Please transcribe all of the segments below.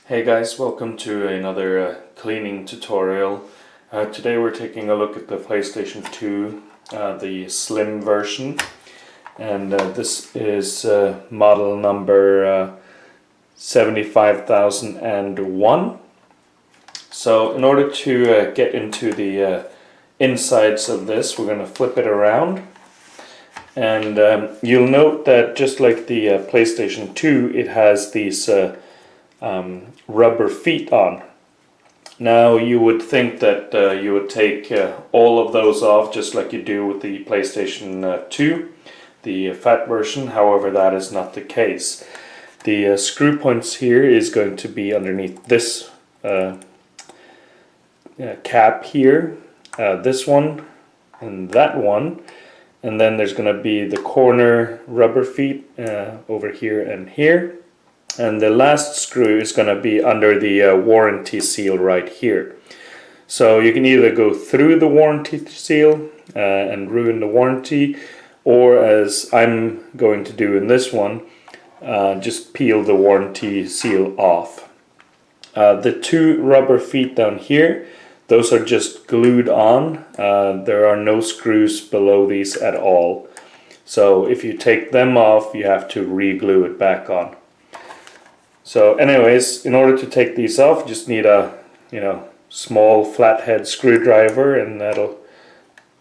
Hey guys, welcome to another cleaning tutorial. Today we're taking a look at the PlayStation 2, the Slim version, and this is model number 75001. So in order to get into the insides of this, we're going to flip it around, and you'll note that just like the PlayStation 2, it has these rubber feet on. Now you would think that you would take all of those off just like you do with the PlayStation 2, the fat version. However, that is not the case. The screw points here is going to be underneath this cap here, this one and that one, and then there's going to be the corner rubber feet over here and here. And the last screw is going to be under the warranty seal right here. So you can either go through the warranty seal and ruin the warranty, or as I'm going to do in this one, just peel the warranty seal off. The two rubber feet down here, those are just glued on. There are no screws below these at all. So if you take them off, you have to re-glue it back on. So anyways, in order to take these off, you just need a small flathead screwdriver, and that'll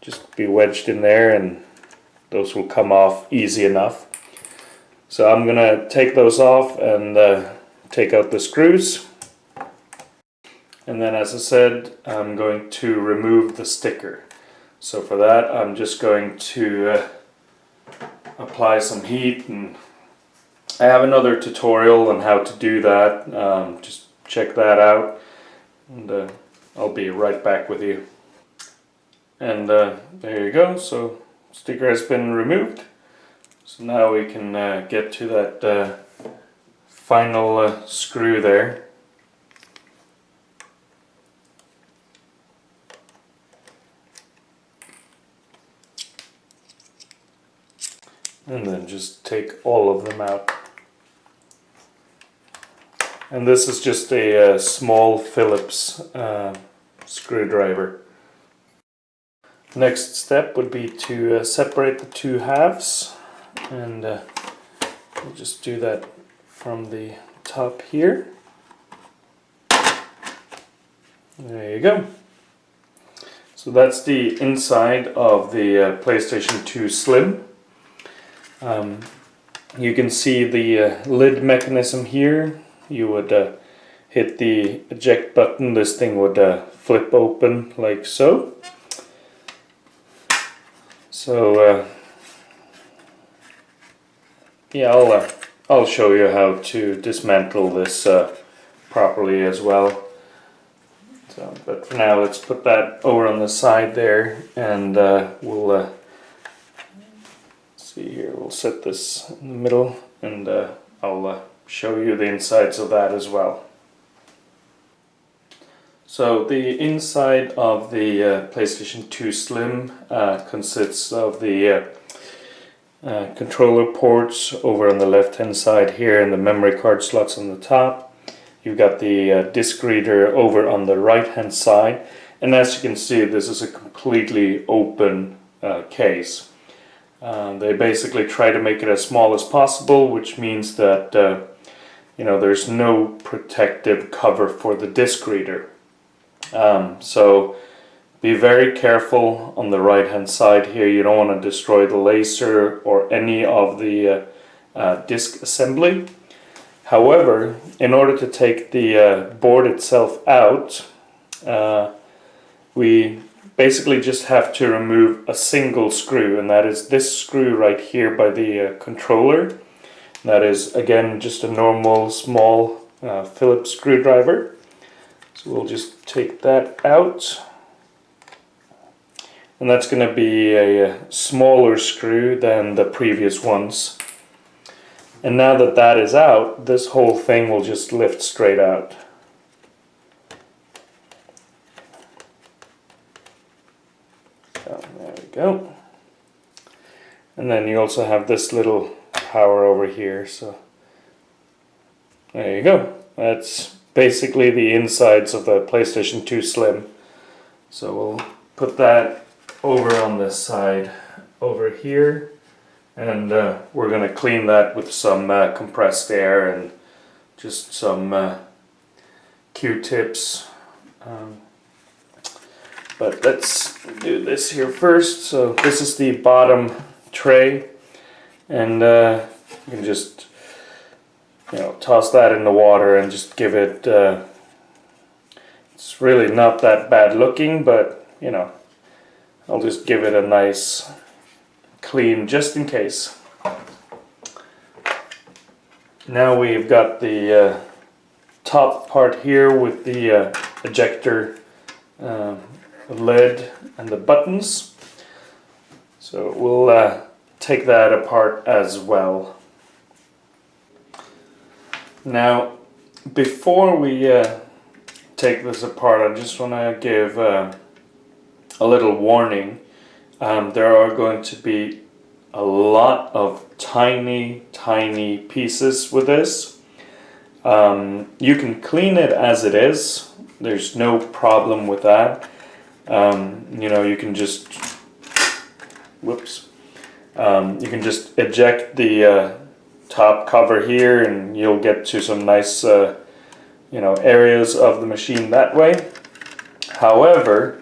just be wedged in there, and those will come off easy enough. So I'm gonna take those off and take out the screws, and then, as I said, I'm going to remove the sticker. So for that, I'm just going to apply some heat, and I have another tutorial on how to do that. Just check that out, and I'll be right back with you. And there you go. So sticker has been removed. So now we can get to that final screw there. And then just take all of them out. And this is just a small Phillips screwdriver. Next step would be to separate the two halves, and we'll just do that from the top here. There you go. So that's the inside of the PlayStation 2 Slim. You can see the lid mechanism here. You would hit the eject button, this thing would flip open like so. So yeah, I'll show you how to dismantle this properly as well. So, but for now, let's put that over on the side there, and we'll see here. We'll set this in the middle, and I'll show you the insides of that as well. So the inside of the PlayStation 2 Slim consists of the controller ports over on the left hand side here, and the memory card slots on the top. You've got the disc reader over on the right hand side, and as you can see, this is a completely open case. They basically try to make it as small as possible, which means that there's no protective cover for the disc reader. So be very careful on the right hand side here. You don't want to destroy the laser or any of the disc assembly. However, in order to take the board itself out, we basically just have to remove a single screw, and that is this screw right here by the controller. That is, again, just a normal small Phillips screwdriver. So we'll just take that out, and that's going to be a smaller screw than the previous ones. And now that that is out, this whole thing will just lift straight out. So there we go. And then you also have this little power over here, so there you go. That's basically the insides of the PlayStation 2 Slim. So we'll put that over on this side over here, and we're going to clean that with some compressed air and just some Q-tips. But let's do this here first. So this is the bottom tray, and you can just toss that in the water and just give it, it's really not that bad looking, but I'll just give it a nice clean just in case. Now we've got the top part here with the ejector lid and the buttons. So we'll take that apart as well. Now, before we take this apart, I just want to give a little warning. There are going to be a lot of tiny pieces with this. You can clean it as it is. There's no problem with that. You can just you can just eject the top cover here, and you'll get to some nice areas of the machine that way. However,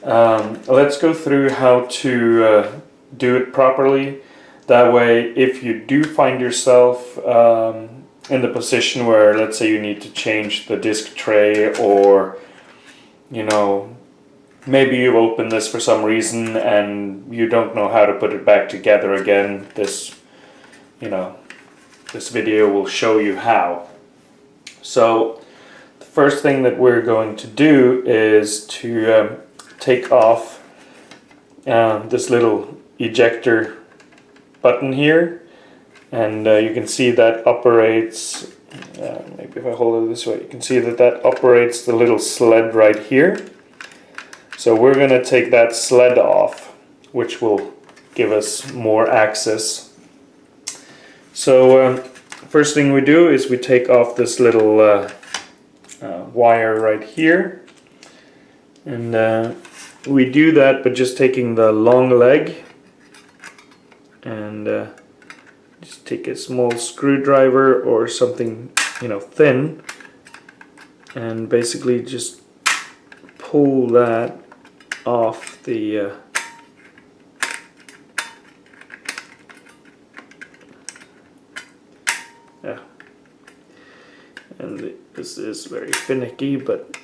let's go through how to do it properly. That way, if you do find yourself in the position where, let's say, you need to change the disc tray, or maybe you open this for some reason and you don't know how to put it back together again, this video will show you how. So the first thing that we're going to do is to take off this little ejector button here, and you can see that operates, maybe if I hold it this way, you can see that operates the little sled right here. So we're going to take that sled off, which will give us more access. So first thing we do is we take off this little wire right here, and we do that by just taking the long leg and just take a small screwdriver or something thin, and basically just pull that off the and this is very finicky, but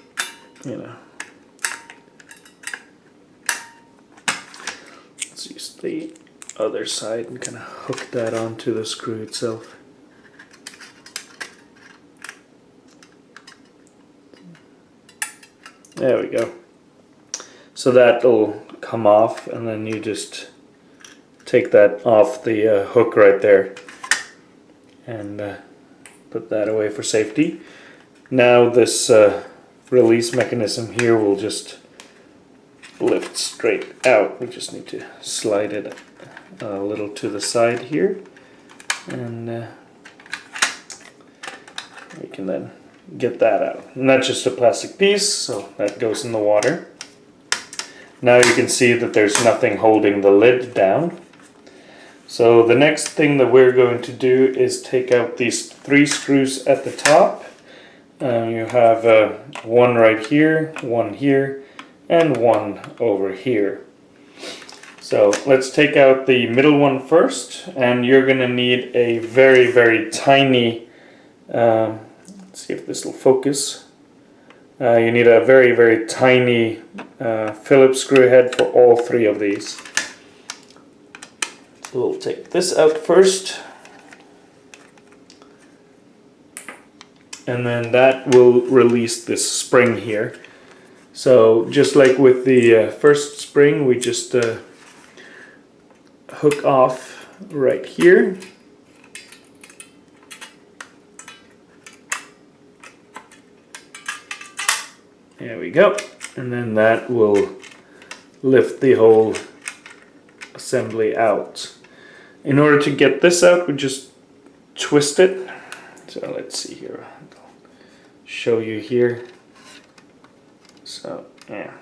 let's use the other side and kind of hook that onto the screw itself. There we go. So that'll come off, and then you just take that off the hook right there and put that away for safety. Now this release mechanism here will just lift straight out. We just need to slide it a little to the side here, and we can then get that out. And that's just a plastic piece, so that goes in the water. Now you can see that there's nothing holding the lid down. So the next thing that we're going to do is take out these 3 screws at the top. You have one right here, one here, and one over here. So let's take out the middle one first, and you're going to need a very tiny, let's see if this will focus. You need a very tiny Phillips screw head for all 3 of these. We'll take this out first, and then that will release this spring here. So just like with the first spring, we just hook off right here. There we go, and then that will lift the whole assembly out. In order to get this out, we just twist it. So let's see here, I'll show you here. So yeah,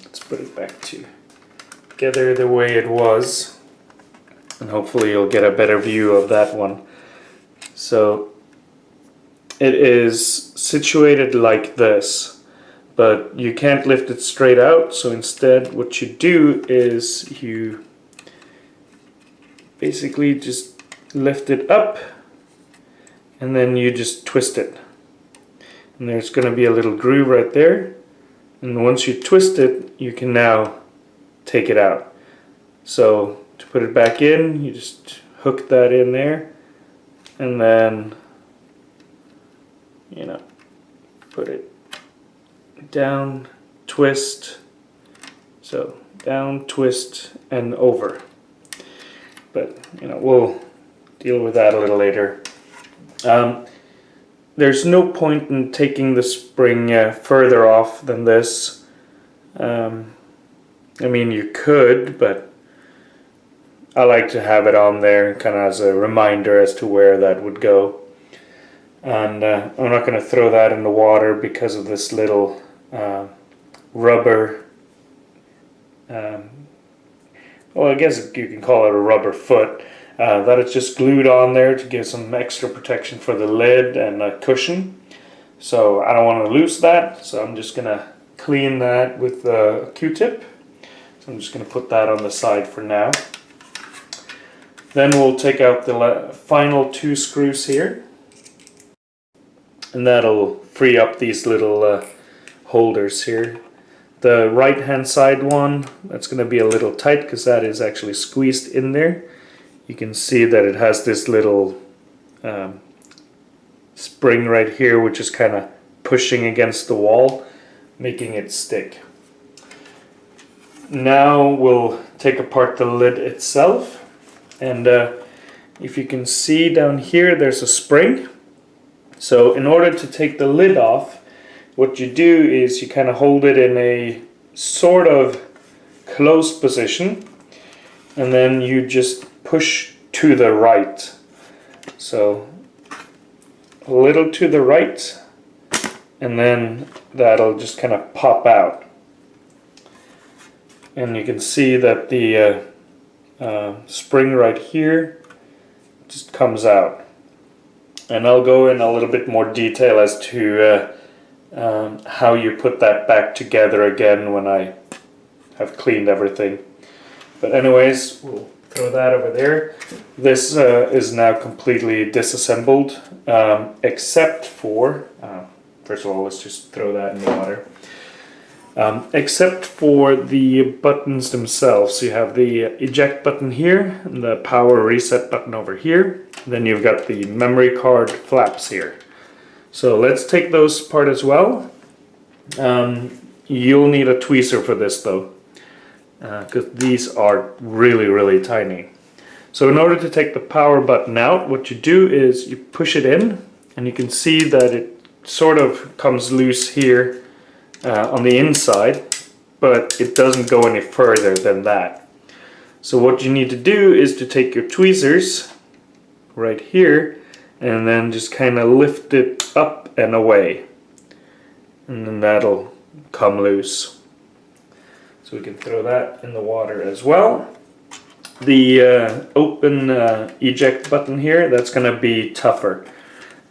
let's put it back together the way it was, and hopefully you'll get a better view of that one. So it is situated like this, but you can't lift it straight out, so instead what you do is you basically just lift it up and then you just twist it. And there's going to be a little groove right there, and once you twist it, you can now take it out. So to put it back in, you just hook that in there, and then, you know, put it down, twist, so down, twist, and over. But, you know, we'll deal with that a little later. There's no point in taking the spring further off than this. I mean, you could, but I like to have it on there kind of as a reminder as to where that would go. And I'm not going to throw that in the water because of this little rubber, well, I guess you can call it a rubber foot, that it's just glued on there to give some extra protection for the lid and a cushion. So I don't want to lose that, so I'm just going to clean that with a Q-tip. So I'm just going to put that on the side for now. Then we'll take out the final 2 screws here, and that'll free up these little holders here. The right hand side one, that's going to be a little tight because that is actually squeezed in there. You can see that it has this little spring right here, which is kind of pushing against the wall, making it stick. Now we'll take apart the lid itself, and if you can see down here, there's a spring. So in order to take the lid off, what you do is you kind of hold it in a sort of closed position, and then you just push to the right. So a little to the right, and then that'll just kind of pop out. And you can see that the spring right here just comes out. And I'll go in a little bit more detail as to how you put that back together again when I have cleaned everything. But anyways, we'll throw that over there. This is now completely disassembled, except for, first of all, let's just throw that in the water. Except for the buttons themselves. So you have the eject button here, and the power reset button over here. Then you've got the memory card flaps here. So let's take those apart as well. You'll need a tweezer for this though, because these are really, really tiny. So in order to take the power button out, what you do is you push it in, and you can see that it sort of comes loose here on the inside, but it doesn't go any further than that. So what you need to do is to take your tweezers right here and then just kind of lift it up and away, and then that'll come loose. So we can throw that in the water as well. The open eject button here, that's going to be tougher.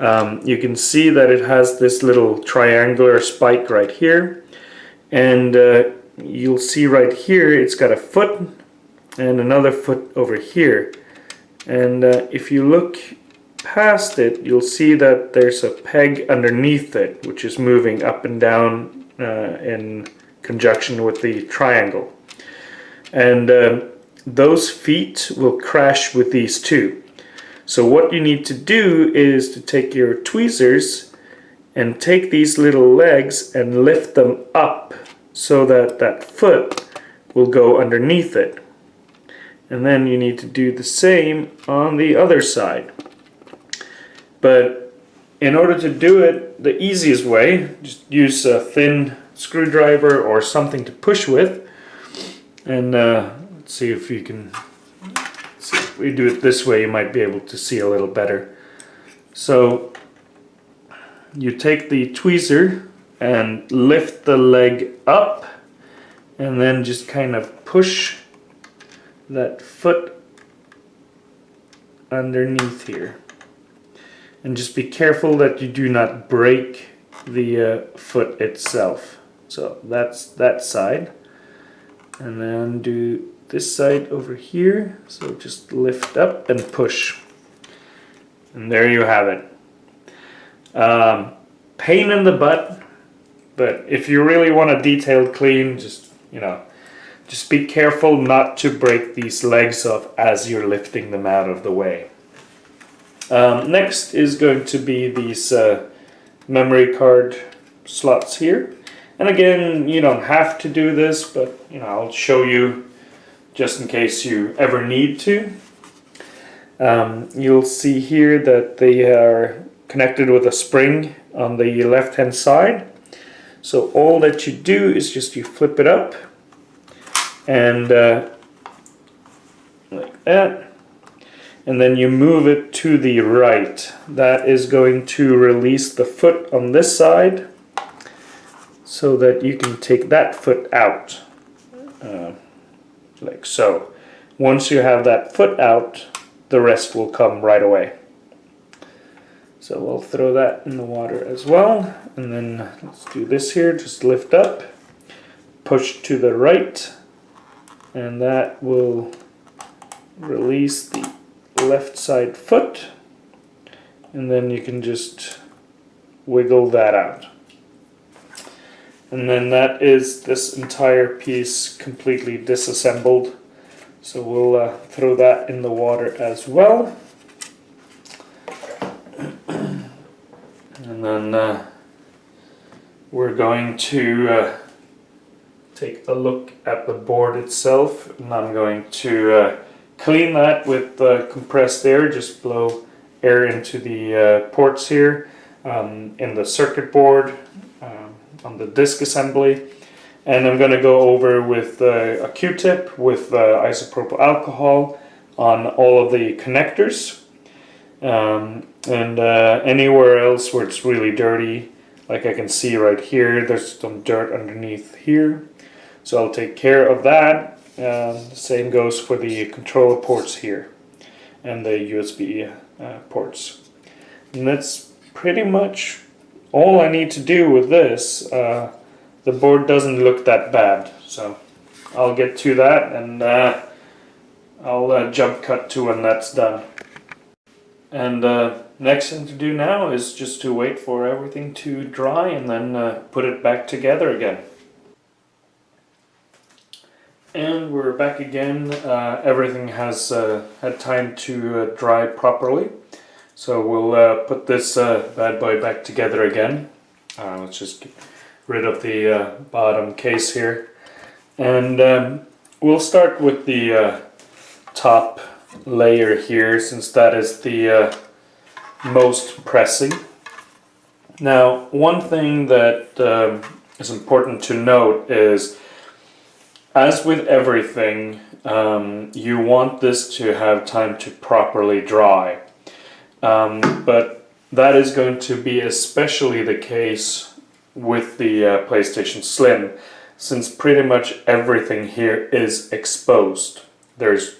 You can see that it has this little triangular spike right here, and you'll see right here it's got a foot and another foot over here, and if you look past it, you'll see that there's a peg underneath it which is moving up and down in conjunction with the triangle, and those feet will crash with these two. So what you need to do is to take your tweezers and take these little legs and lift them up so that that foot will go underneath it. And then you need to do the same on the other side. But in order to do it the easiest way, just use a thin screwdriver or something to push with. And let's see if you can... If we do it this way, you might be able to see a little better. So you take the tweezer and lift the leg up and then just kind of push that foot underneath here. And just be careful that you do not break the foot itself. So that's that side. And then do this side over here. So just lift up and push. And there you have it. Pain in the butt, but if you really want a detailed clean, just be careful not to break these legs off as you're lifting them out of the way. Next is going to be these memory card slots here. And again, you don't have to do this, but I'll show you just in case you ever need to. You'll see here that they are connected with a spring on the left hand side. So all that you do is just you flip it up and like that. And then you move it to the right. That is going to release the foot on this side so that you can take that foot out, like so. Once you have that foot out, the rest will come right away. So we'll throw that in the water as well. And then let's do this here, just lift up, push to the right, and that will release the left side foot, and then you can just wiggle that out, and then that is this entire piece completely disassembled. So we'll throw that in the water as well, and then we're going to take a look at the board itself, and I'm going to clean that with compressed air. Just blow air into the ports here in the circuit board on the disk assembly, and I'm going to go over with a Q-tip with isopropyl alcohol on all of the connectors, and anywhere else where it's really dirty, like I can see right here, there's some dirt underneath here, so I'll take care of that. The same goes for the controller ports here and the USB ports. And that's pretty much all I need to do with this. The board doesn't look that bad, so I'll get to that, and I'll jump cut to when that's done. And next thing to do now is just to wait for everything to dry and then put it back together again. And we're back again. Everything has had time to dry properly. So we'll put this bad boy back together again. Let's just get rid of the bottom case here. And we'll start with the top layer here, since that is the most pressing. Now, one thing that is important to note is, as with everything, you want this to have time to properly dry. But that is going to be especially the case with the PlayStation Slim, since pretty much everything here is exposed. There's,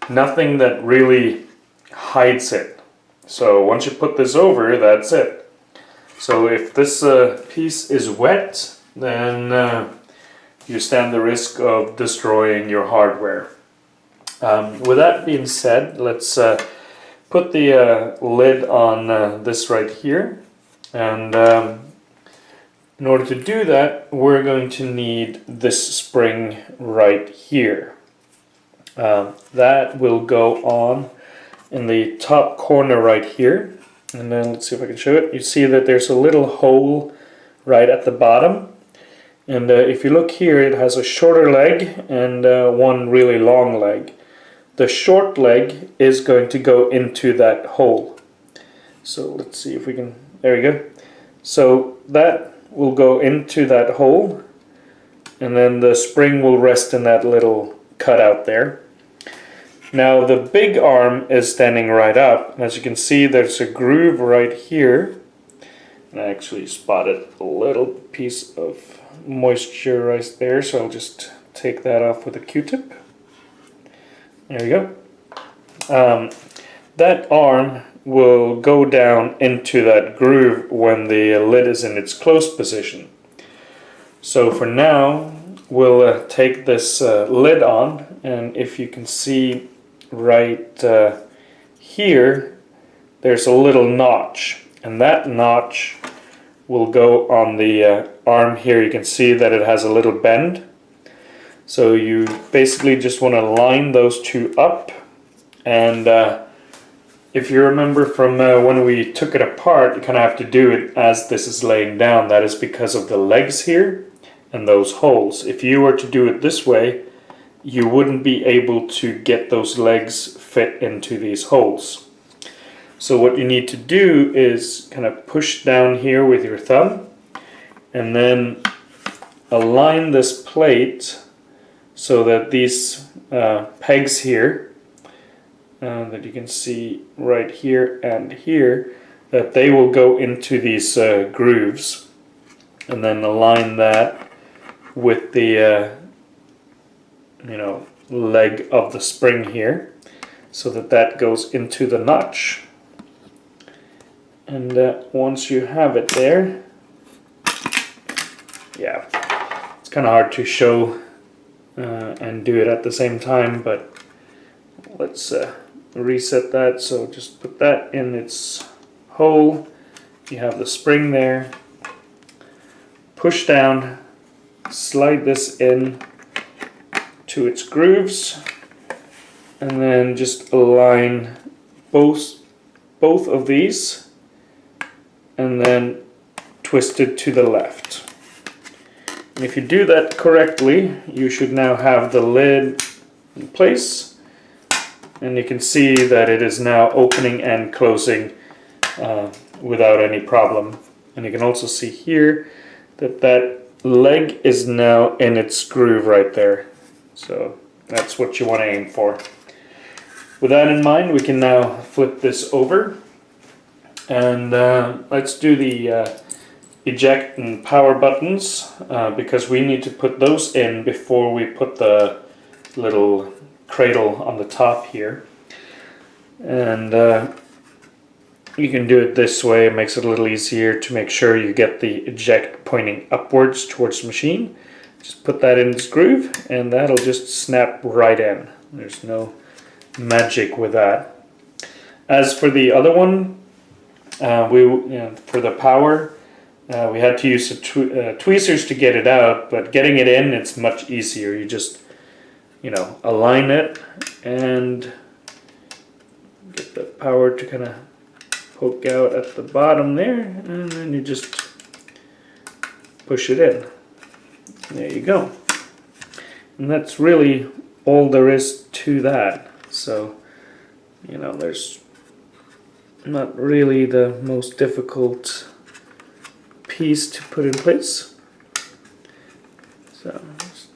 nothing that really hides it. So once you put this over, that's it. So if this piece is wet, then you stand the risk of destroying your hardware. With that being said, let's put the lid on this right here. And in order to do that, we're going to need this spring right here. That will go on in the top corner right here. And then let's see if I can show it. You see that there's a little hole right at the bottom. And if you look here, it has a shorter leg and one really long leg. The short leg is going to go into that hole. So let's see if we can, there we go. So that will go into that hole, and then the spring will rest in that little cutout there. Now the big arm is standing right up, and as you can see, there's a groove right here. And I actually spotted a little piece of moisture right there, so I'll just take that off with a Q-tip. There you go. That arm will go down into that groove when the lid is in its closed position. So for now, we'll take this lid on, and if you can see right here, there's a little notch, and that notch will go on the arm here. You can see that it has a little bend. So you basically just want to line those two up, and if you remember from when we took it apart, you kind of have to do it as this is laying down. That is because of the legs here and those holes. If you were to do it this way, you wouldn't be able to get those legs fit into these holes. So what you need to do is kind of push down here with your thumb and then align this plate so that these pegs here that you can see right here and here, that they will go into these grooves, and then align that with the leg of the spring here, so that that goes into the notch. And once you have it there, yeah, it's kind of hard to show and do it at the same time, but let's reset that. So just put that in its hole. You have the spring there. Push down, slide this in to its grooves, and then just align both of these, and then twist it to the left. And if you do that correctly, you should now have the lid in place, and you can see that it is now opening and closing without any problem. And you can also see here that that leg is now in its groove right there. So that's what you want to aim for. With that in mind, we can now flip this over, and let's do the eject and power buttons, because we need to put those in before we put the little cradle on the top here. And you can do it this way. It makes it a little easier to make sure you get the eject pointing upwards towards the machine. Just put that in its groove, and that'll just snap right in. There's no magic with that. As for the other one, for the power, we had to use tweezers to get it out, but getting it in, it's much easier. You just, align it and get the power to kind of poke out at the bottom there, and then you just push it in. There you go. And that's really all there is to that. So, there's not really the most difficult piece to put in place. So just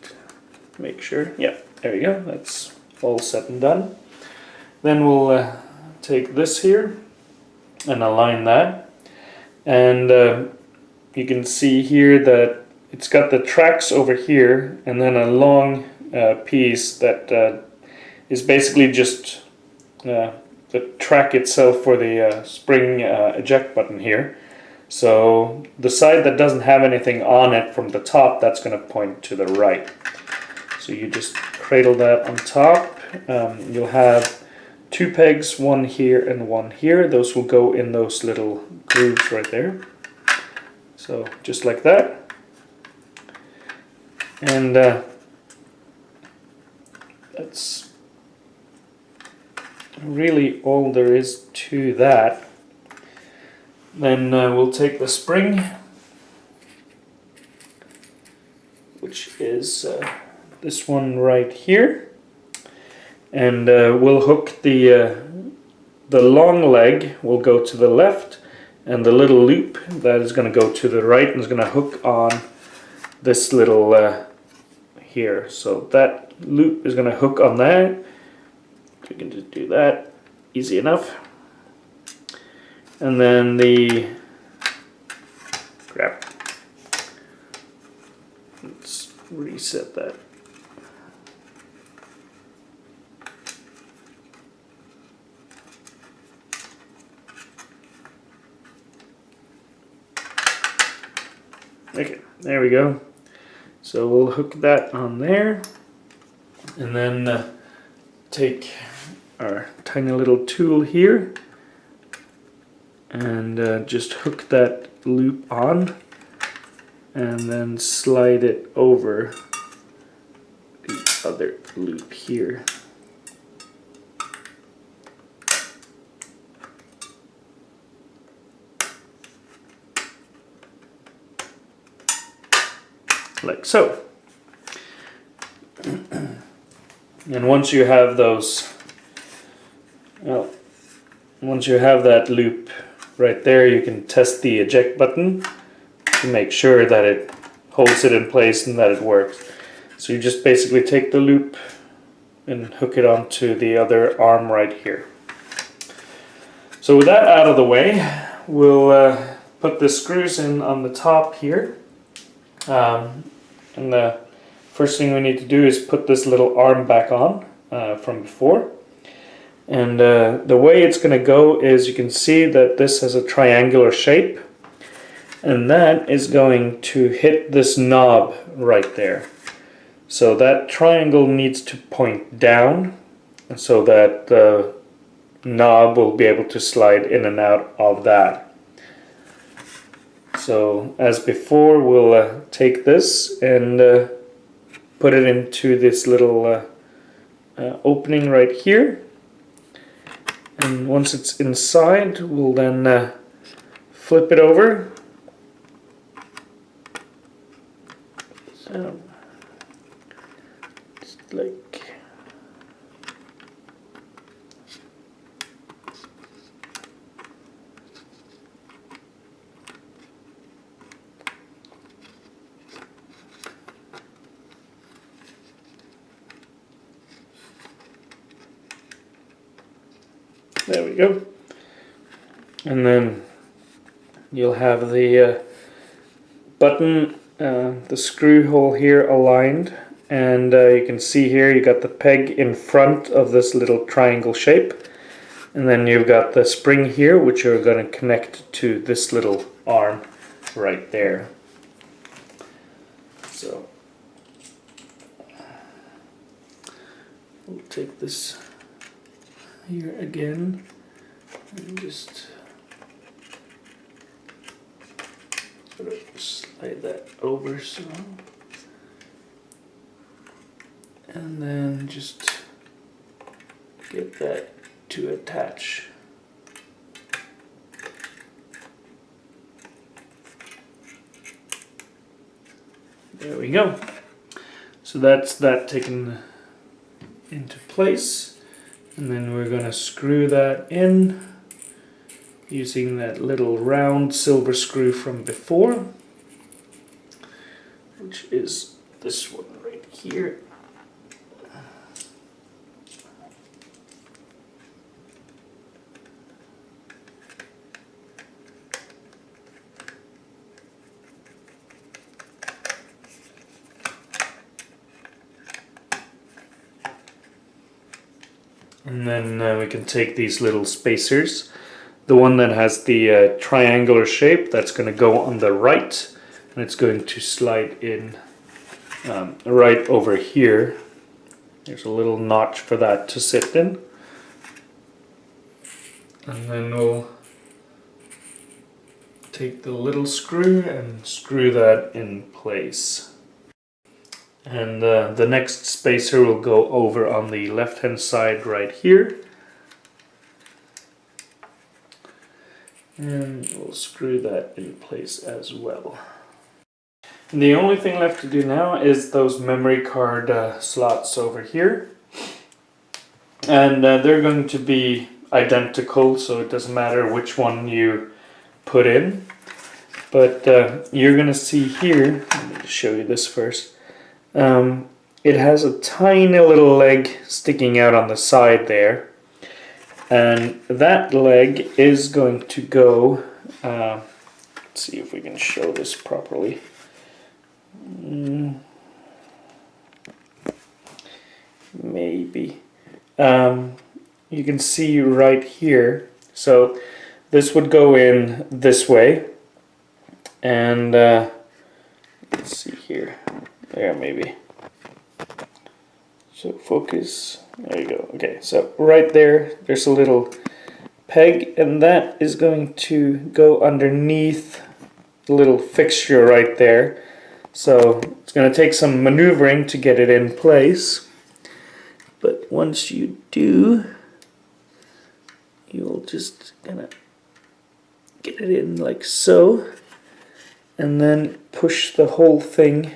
make sure, yeah, there you go, that's all set and done. Then we'll take this here and align that, and you can see here that it's got the tracks over here, and then a long piece that is basically just the track itself for the spring eject button here. So the side that doesn't have anything on it from the top, that's going to point to the right. So you just cradle that on top. You'll have two pegs, one here and one here. Those will go in those little grooves right there. So just like that. And that's really all there is to that. Then we'll take the spring, which is this one right here, and we'll hook the long leg will go to the left, and the little loop that is going to go to the right and is going to hook on this little here. So that loop is going to hook on that. We can just do that, easy enough. And then the Crap. Let's reset that. Okay, there we go. So we'll hook that on there, and then take our tiny little tool here and just hook that loop on, and then slide it over the other loop here. Like so. And once you have those, well, once you have that loop right there, you can test the eject button to make sure that it holds it in place and that it works. So you just basically take the loop and hook it onto the other arm right here. So with that out of the way, we'll put the screws in on the top here. And the first thing we need to do is put this little arm back on from before. And the way it's going to go is, you can see that this has a triangular shape, and that is going to hit this knob right there. So that triangle needs to point down so that the knob will be able to slide in and out of that. So as before, we'll take this and put it into this little opening right here, and once it's inside, we'll then flip it over. So just like there we go. And then you'll have the button, the screw hole here aligned, and you can see here you got the peg in front of this little triangle shape, and then you've got the spring here which you're going to connect to this little arm right there. So we'll take this here again and just sort of slide that over so, and then just get that to attach. There we go. So that's that taken into place. And then we're going to screw that in using that little round silver screw from before, which is this one right here. And then we can take these little spacers. The one that has the triangular shape, that's going to go on the right, and it's going to slide in right over here. There's a little notch for that to sit in. And then we'll take the little screw and screw that in place. And the next spacer will go over on the left hand side right here. And we'll screw that in place as well. And the only thing left to do now is those memory card slots over here. And they're going to be identical, so it doesn't matter which one you put in. But you're going to see here, let me just show you this first. It has a tiny little leg sticking out on the side there, and that leg is going to go Let's see if we can show this properly. Maybe. You can see right here. So this would go in this way. And let's see here. There, maybe. So focus. There you go. Okay, so right there, there's a little peg, and that is going to go underneath the little fixture right there. So it's going to take some maneuvering to get it in place. But once you do, you'll just gonna get it in like so, and then push the whole thing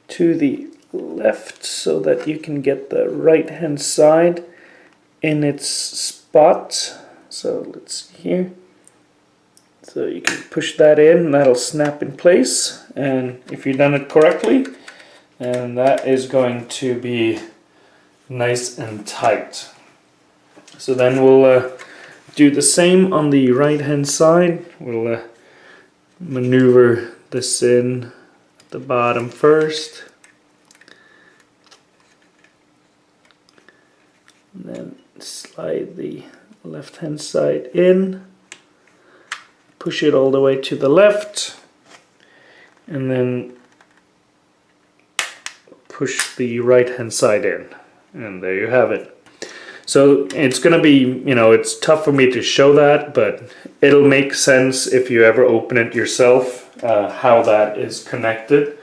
to the left so that you can get the right hand side in its spot. So let's see here. So you can push that in and that'll snap in place, and if you've done it correctly, and that is going to be nice and tight. So then we'll do the same on the right hand side. We'll maneuver this in at the bottom first, and then slide the left hand side in, push it all the way to the left, and then push the right hand side in, and there you have it. So it's going to be, you know, it's tough for me to show that, but it'll make sense if you ever open it yourself, how that is connected.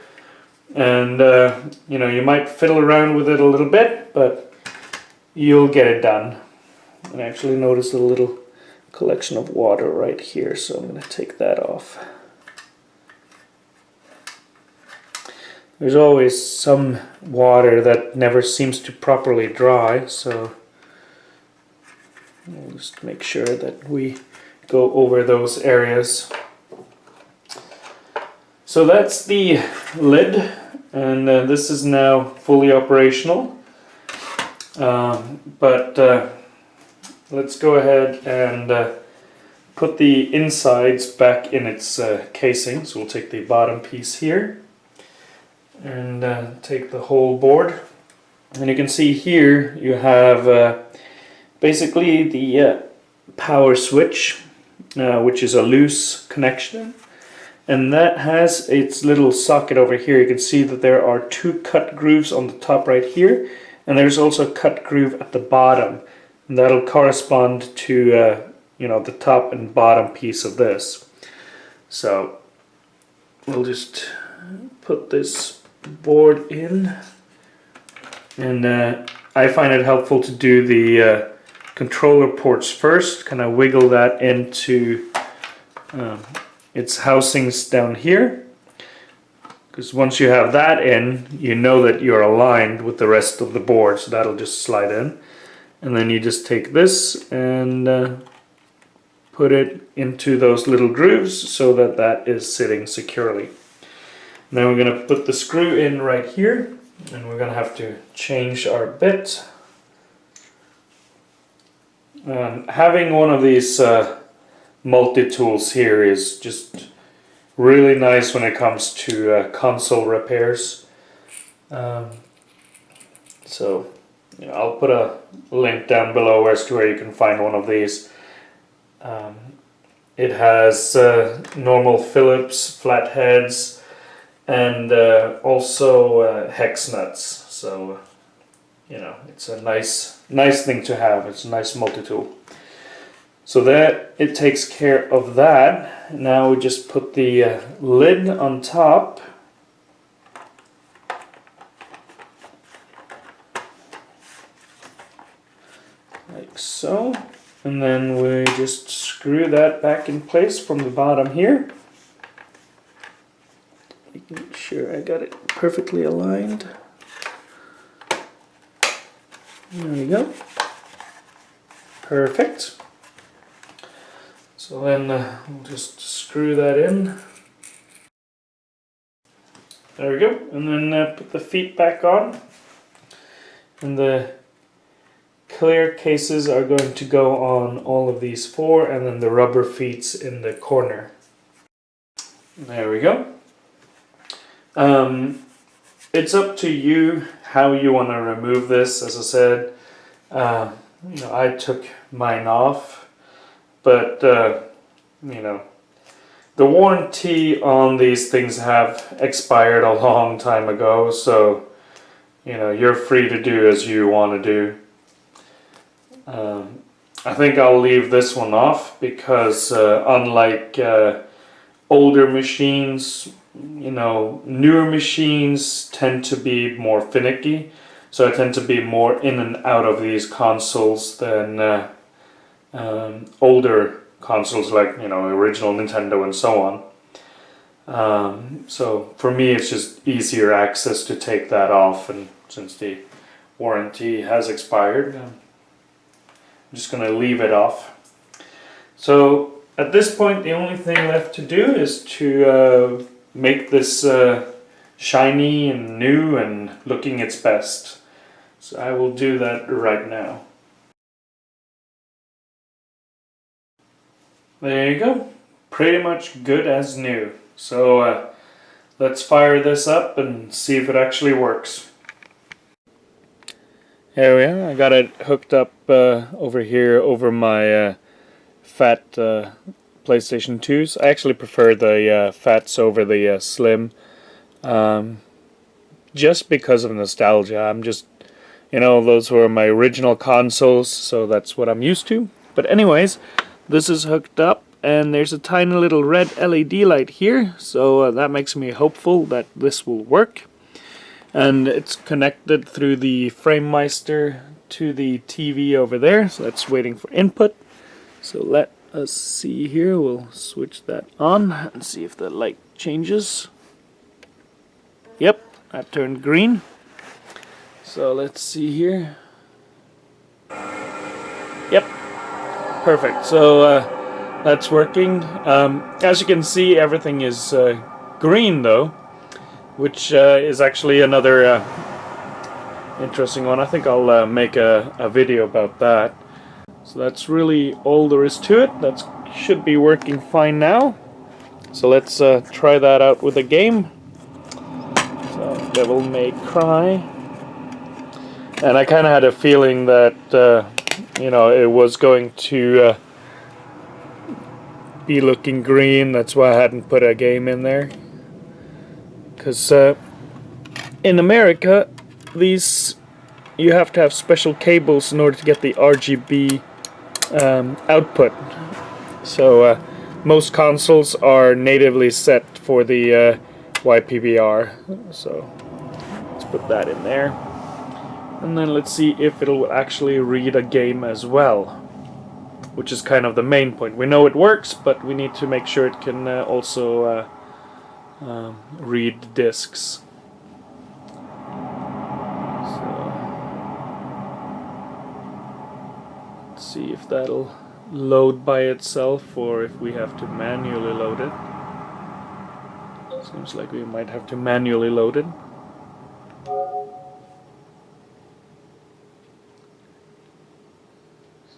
And, you know, you might fiddle around with it a little bit, but you'll get it done. And I actually noticed a little collection of water right here, so I'm going to take that off. There's always some water that never seems to properly dry, so we'll just make sure that we go over those areas. So that's the lid, and this is now fully operational. Let's go ahead and put the insides back in its casing. So we'll take the bottom piece here and take the whole board. And you can see here you have basically the power switch, which is a loose connection, and that has its little socket over here. You can see that there are two cut grooves on the top right here, and there's also a cut groove at the bottom, and that'll correspond to you know, the top and bottom piece of this. So we'll just put this board in, and I find it helpful to do the controller ports first, kind of wiggle that into its housings down here, because once you have that in, you know that you're aligned with the rest of the board, so that'll just slide in. And then you just take this and put it into those little grooves so that that is sitting securely. And then we're going to put the screw in right here, and we're going to have to change our bit. Having one of these multi-tools here is just really nice when it comes to console repairs. So you know, I'll put a link down below as to where you can find one of these. It has normal Phillips flatheads and also hex nuts. So you know, it's a nice thing to have. It's a nice multi-tool. So that it takes care of that. Now we just put the lid on top. Like so. And then we just screw that back in place from the bottom here. Making sure I got it perfectly aligned. There we go. Perfect. So then we'll just screw that in. There we go. And then put the feet back on. And the clear cases are going to go on all of these four, and then the rubber feet in the corner. There we go. It's up to you how you want to remove this. As I said, I took mine off, but the warranty on these things have expired a long time ago, so you're free to do as you want to do. I think I'll leave this one off because unlike older machines, newer machines tend to be more finicky, so I tend to be more in and out of these consoles than older consoles like original Nintendo and so on. So for me it's just easier access to take that off, and since the warranty has expired, I'm just going to leave it off. So at this point the only thing left to do is to make this shiny and new and looking its best. So I will do that right now. There you go. Pretty much good as new. So let's fire this up and see if it actually works. There we are. I got it hooked up over here over my fat PlayStation 2s. I actually prefer the fats over the Slim, just because of nostalgia. I'm just, those were my original consoles, so that's what I'm used to. But anyways, this is hooked up, and there's a tiny little red LED light here, so that makes me hopeful that this will work. And it's connected through the FrameMeister to the TV over there, so that's waiting for input. So let us see here, we'll switch that on and see if the light changes. Yep, that turned green. So let's see here. Yep, perfect. So that's working. As you can see, everything is green though, which is actually another interesting one. I think I'll make a video about that. So that's really all there is to it. That should be working fine now. So let's try that out with a game. So Devil May Cry. And I kind of had a feeling that it was going to be looking green. That's why I hadn't put a game in there. Because in America, these you have to have special cables in order to get the RGB output. So most consoles are natively set for the YPBR. So let's put that in there, and then let's see if it'll actually read a game as well, which is kind of the main point. We know it works, but we need to make sure it can also read discs. See if that'll load by itself or if we have to manually load it. Seems like we might have to manually load it.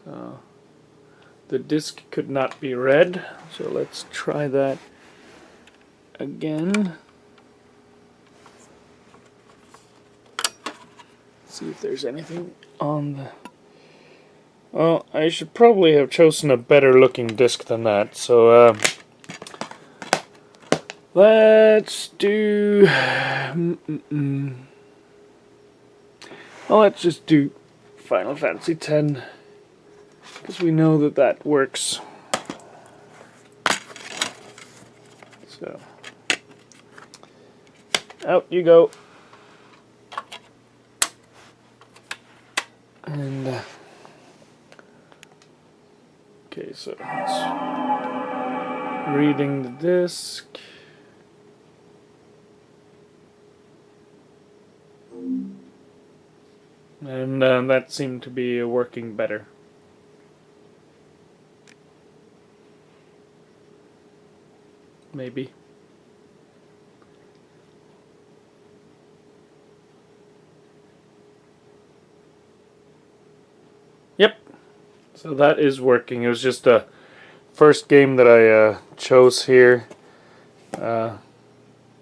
So the disk could not be read, so let's try that again. See if there's anything on the... Well, I should probably have chosen a better looking disc than that, so let's do... Well, let's just do Final Fantasy X, because we know that that works. So, out you go. And... okay, so it's reading the disc. And that seemed to be working better. Maybe. Yep. So that is working. It was just a first game that I chose here,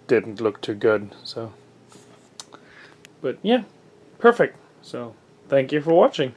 didn't look too good. So, but yeah, perfect. So thank you for watching.